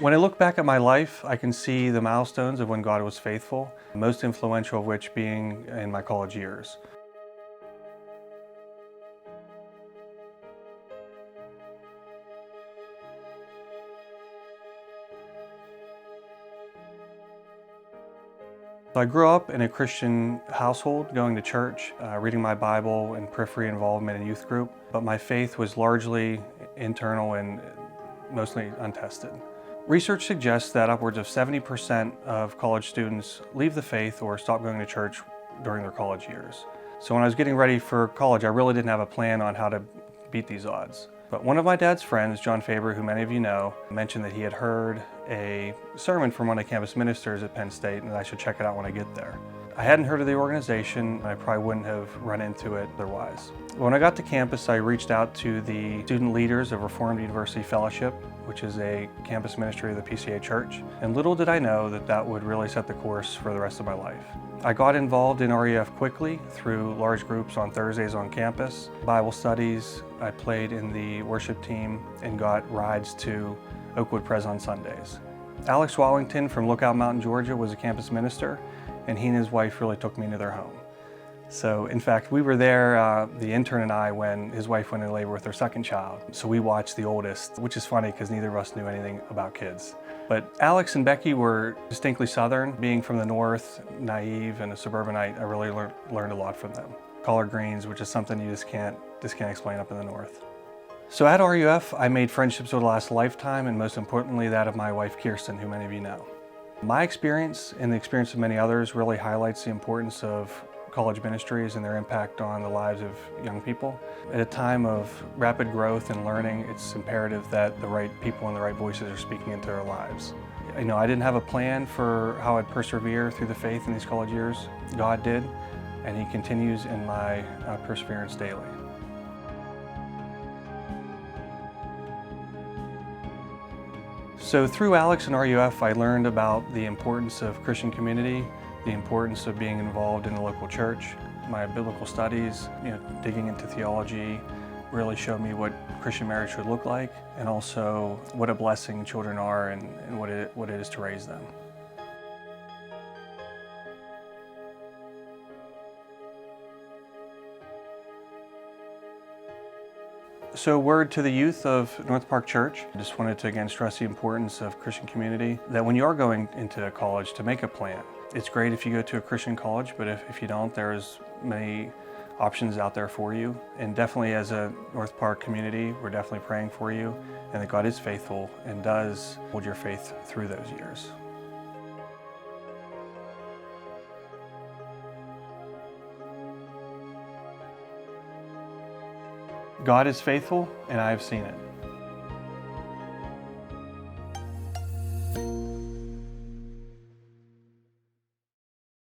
When I look back at my life, I can see the milestones of when God was faithful, most influential of which being in my college years. So I grew up in a Christian household, going to church, reading my Bible, and periphery involvement in youth group, but my faith was largely internal and mostly untested. Research suggests that upwards of 70% of college students leave the faith or stop going to church during their college years. So when I was getting ready for college, I really didn't have a plan on how to beat these odds. But one of my dad's friends, John Faber, who many of you know, mentioned that he had heard a sermon from one of the campus ministers at Penn State and that I should check it out when I get there. I hadn't heard of the organization, and I probably wouldn't have run into it otherwise. When I got to campus, I reached out to the student leaders of Reformed University Fellowship, which is a campus ministry of the PCA Church, and little did I know that that would really set the course for the rest of my life. I got involved in RUF quickly through large groups on Thursdays on campus, Bible studies. I played in the worship team and got rides to Oakwood Pres on Sundays. Alex Wallington from Lookout Mountain, Georgia was a campus minister, and he and his wife really took me into their home. So in fact, we were there, the intern and I, when his wife went into labor with her second child. So we watched the oldest, which is funny because neither of us knew anything about kids. But Alex and Becky were distinctly Southern. Being from the North, naive and a suburbanite, I really learned a lot from them. Collard greens, which is something you just can't explain up in the North. So at RUF, I made friendships that will last a lifetime, and most importantly, that of my wife, Kirsten, who many of you know. My experience and the experience of many others really highlights the importance of college ministries and their impact on the lives of young people. At a time of rapid growth and learning, it's imperative that the right people and the right voices are speaking into their lives. I didn't have a plan for how I'd persevere through the faith in these college years. God did, and He continues in my perseverance daily. So through Alex and RUF, I learned about the importance of Christian community, the importance of being involved in the local church. My biblical studies, digging into theology, really showed me what Christian marriage should look like, and also what a blessing children are and what it is to raise them. So word to the youth of North Park Church, I just wanted to again stress the importance of Christian community, that when you are going into college, to make a plan. It's great if you go to a Christian college, but if you don't, there's many options out there for you. And definitely as a North Park community, we're definitely praying for you, and that God is faithful and does hold your faith through those years. God is faithful, and I have seen it.